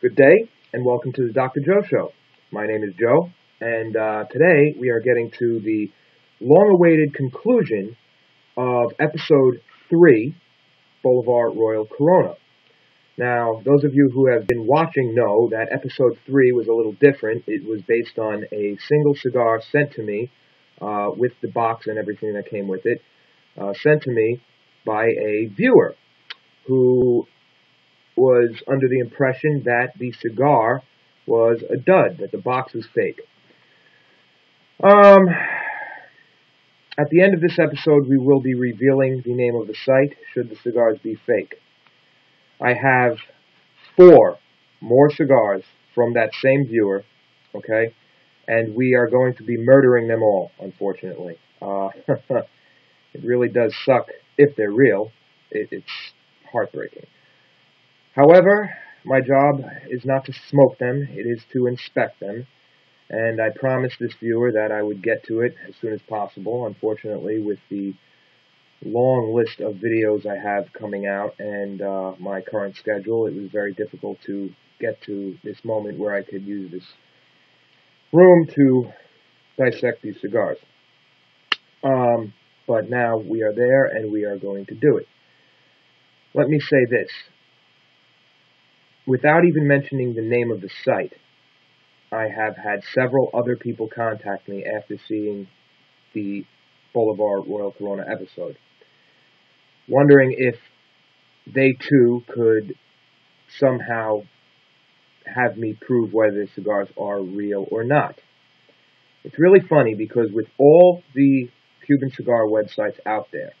Good day, and welcome to the Dr. Joe Show. My name is Joe, and today we are getting to the long-awaited conclusion of Episode 3, Bolivar Royal Corona. Now, those of you who have been watching know that Episode 3 was a little different. It was based on a single cigar sent to me with the box and everything that came with it, sent to me by a viewer who was under the impression that the cigar was a dud, that the box was fake. At the end of this episode, we will be revealing the name of the site, should the cigars be fake. I have 4 more cigars from that same viewer, okay? And we are going to be murdering them all, unfortunately. It really does suck if they're real. It's heartbreaking. However, my job is not to smoke them, it is to inspect them, and I promised this viewer that I would get to it as soon as possible. Unfortunately, with the long list of videos I have coming out and my current schedule, it was very difficult to get to this moment where I could use this room to dissect these cigars. But now we are there, and we are going to do it. Let me say this. Without even mentioning the name of the site, I have had several other people contact me after seeing the Bolivar Royal Corona episode, wondering if they too could somehow have me prove whether the cigars are real or not. It's really funny because with all the Cuban cigar websites out there,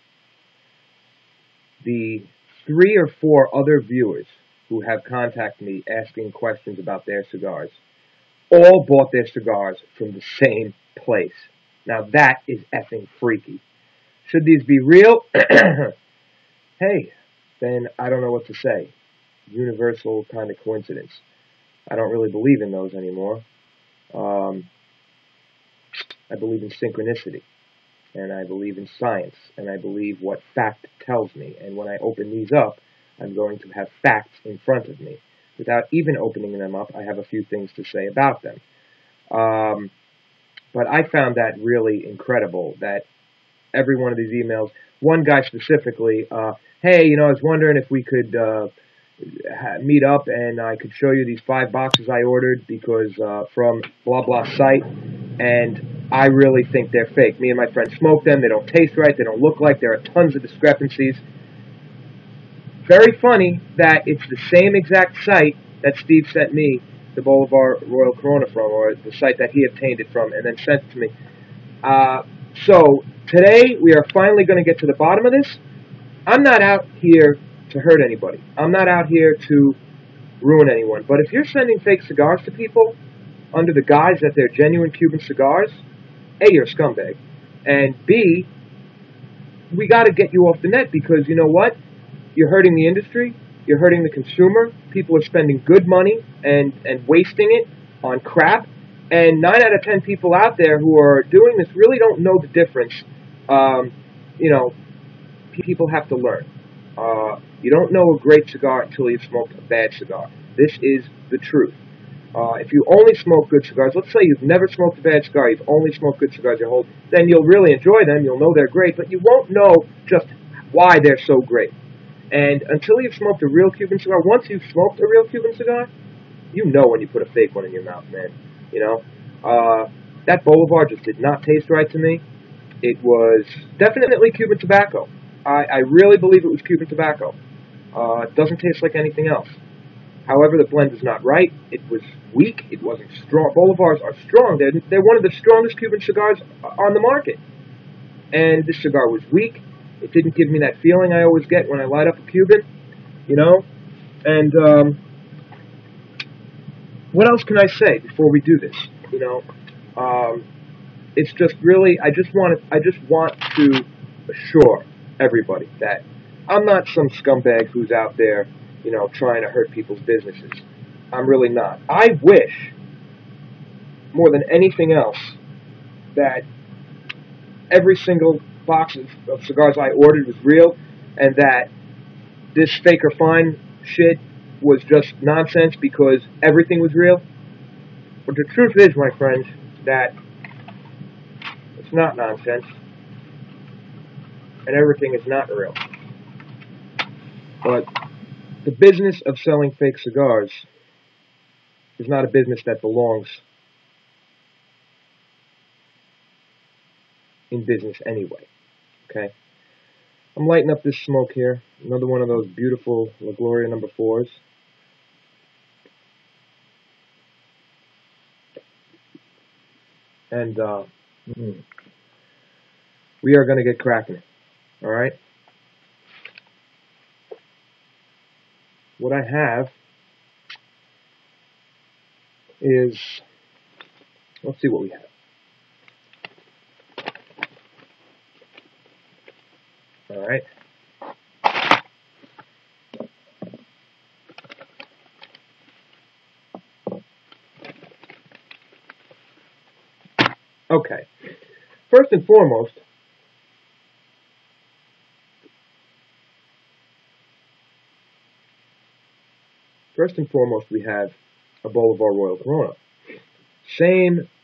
the 3 or 4 other viewers who have contacted me asking questions about their cigars all bought their cigars from the same place. Now that is effing freaky. Should these be real? Hey, then I don't know what to say. Universal kind of coincidence. I don't really believe in those anymore. I believe in synchronicity, and I believe in science, and I believe what fact tells me. And when I open these up, I'm going to have facts in front of me. Without even opening them up, I have a few things to say about them. But I found that really incredible, that every one of these emails, one guy specifically, hey, I was wondering if we could meet up and I could show you these 5 boxes I ordered because from blah blah site, and I really think they're fake. Me and my friend smoked them. They don't taste right. They don't look like. There are tons of discrepancies. Very funny that it's the same exact site that Steve sent me the Bolivar Royal Corona from, or the site that he obtained it from, and then sent it to me. So today we are finally going to get to the bottom of this. I'm not out here to hurt anybody. I'm not out here to ruin anyone. But if you're sending fake cigars to people under the guise that they're genuine Cuban cigars, A, you're a scumbag, and B, we got to get you off the net, because you know what? You're hurting the industry. You're hurting the consumer. People are spending good money and wasting it on crap. And 9 out of 10 people out there who are doing this really don't know the difference. People have to learn. You don't know a great cigar until you've smoked a bad cigar. This is the truth. If you only smoke good cigars, let's say you've never smoked a bad cigar, you've only smoked good cigars your whole, then you'll really enjoy them. You'll know they're great, but you won't know just why they're so great. And until you've smoked a real Cuban cigar, once you've smoked a real Cuban cigar, you know when you put a fake one in your mouth, man. That Bolivar just did not taste right to me. It was definitely Cuban tobacco. I really believe it was Cuban tobacco. It doesn't taste like anything else. However, the blend is not right. It was weak. It wasn't strong. Bolivars are strong. They're one of the strongest Cuban cigars on the market. And this cigar was weak. It didn't give me that feeling I always get when I light up a Cuban, And what else can I say before we do this? It's just really, I just want to assure everybody that I'm not some scumbag who's out there, trying to hurt people's businesses. I'm really not. I wish, more than anything else, that every single box of cigars I ordered was real, and that this fake or fine shit was just nonsense because everything was real. But the truth is, my friends, that it's not nonsense, and everything is not real. But the business of selling fake cigars is not a business that belongs in business anyway. Okay? I'm lighting up this smoke here. Another one of those beautiful La Gloria number 4s. And we are going to get cracking. Alright? What I have is, let's see what we have. Alright. Okay. First and foremost, we have a Bolivar Royal Corona.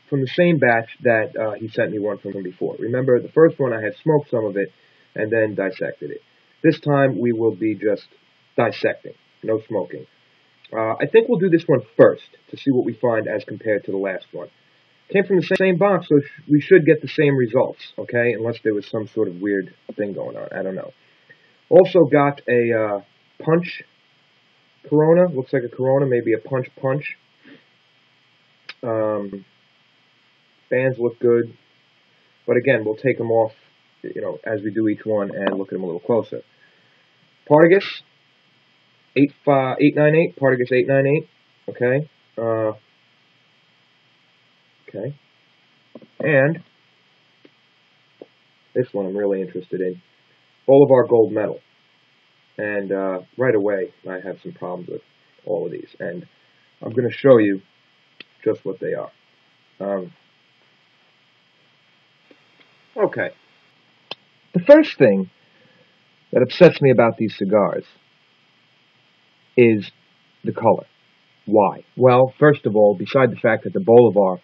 From the same batch that he sent me one from before. Remember, the first one I had smoked some of it and then dissected it. This time we will be just dissecting, no smoking. I think we'll do this one first to see what we find as compared to the last one. Came from the same box, so we should get the same results, okay? Unless there was some sort of weird thing going on. I don't know. Also got a punch Corona. Looks like a Corona, maybe a punch. Bands look good. But again, we'll take them off, as we do each one and look at them a little closer. Partagas 898. Partagas 898. Okay. Okay. And this one I'm really interested in. Bolivar Gold Medal. And right away, I have some problems with all of these. And I'm going to show you just what they are. Okay. The first thing that upsets me about these cigars is the color. Why? Well, first of all, beside the fact that the Bolivar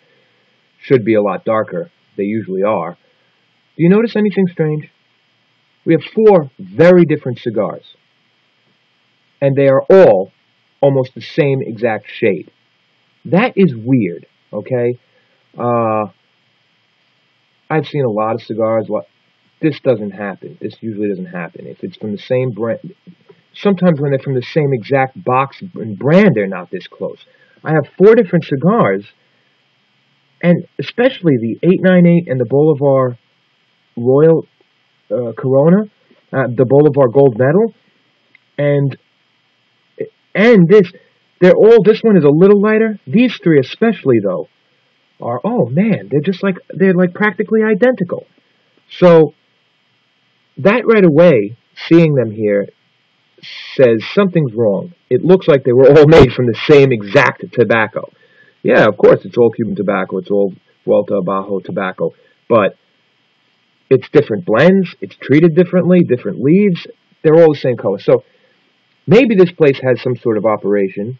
should be a lot darker, they usually are, do you notice anything strange? We have 4 very different cigars, and they are all almost the same exact shade. That is weird, okay? I've seen a lot of cigars. This doesn't happen. This usually doesn't happen. If it's from the same brand, sometimes when they're from the same exact box and brand, they're not this close. I have 4 different cigars, and especially the 898 and the Bolivar Royal Corona, the Bolivar Gold Medal, and this, this one is a little lighter. These 3 especially, though, are, oh man, they're like practically identical. So that right away, seeing them here, says something's wrong. It looks like they were all made from the same exact tobacco. Yeah, of course, it's all Cuban tobacco, it's all Vuelta Bajo tobacco, but it's different blends, it's treated differently, different leaves, they're all the same color. So maybe this place has some sort of operation.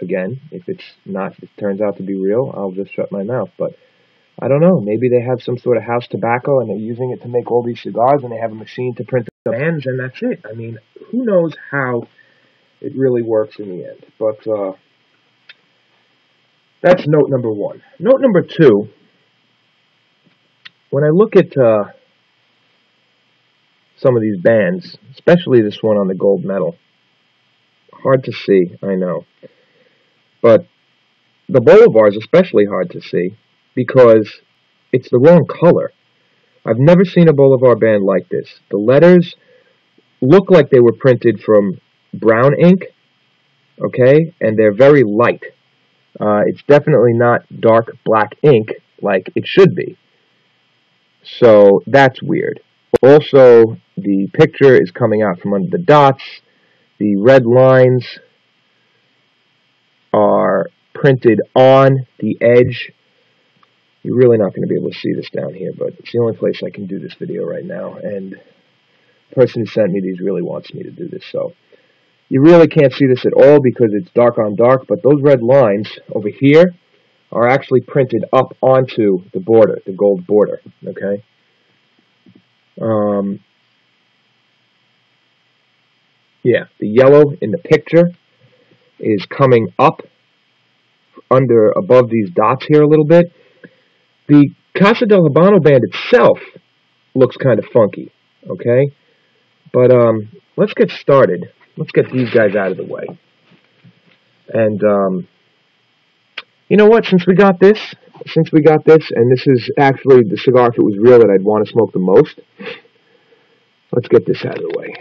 Again, if it's not, if it turns out to be real, I'll just shut my mouth. But I don't know. Maybe they have some sort of house tobacco and they're using it to make all these cigars and they have a machine to print the bands and that's it. I mean, who knows how it really works in the end. But that's note number 1. Note number 2, when I look at some of these bands, especially this one on the gold medal, hard to see, I know. But the Bolivar is especially hard to see because it's the wrong color. I've never seen a Bolivar band like this. The letters look like they were printed from brown ink, okay, and they're very light. It's definitely not dark black ink like it should be. So that's weird. Also, the picture is coming out from under the dots. The red lines are printed on the edge. You're really not going to be able to see this down here, but it's the only place I can do this video right now, and the person who sent me these really wants me to do this, so You really can't see this at all because it's dark on dark, but those red lines over here are actually printed up onto the border, the gold border, okay? Yeah, the yellow in the picture is coming up above these dots here a little bit. The Casa del Habano band itself looks kind of funky, okay? But let's get started. Let's get these guys out of the way. And you know what? Since we got this, and this is actually the cigar, if it was real, that I'd want to smoke the most, let's get this out of the way.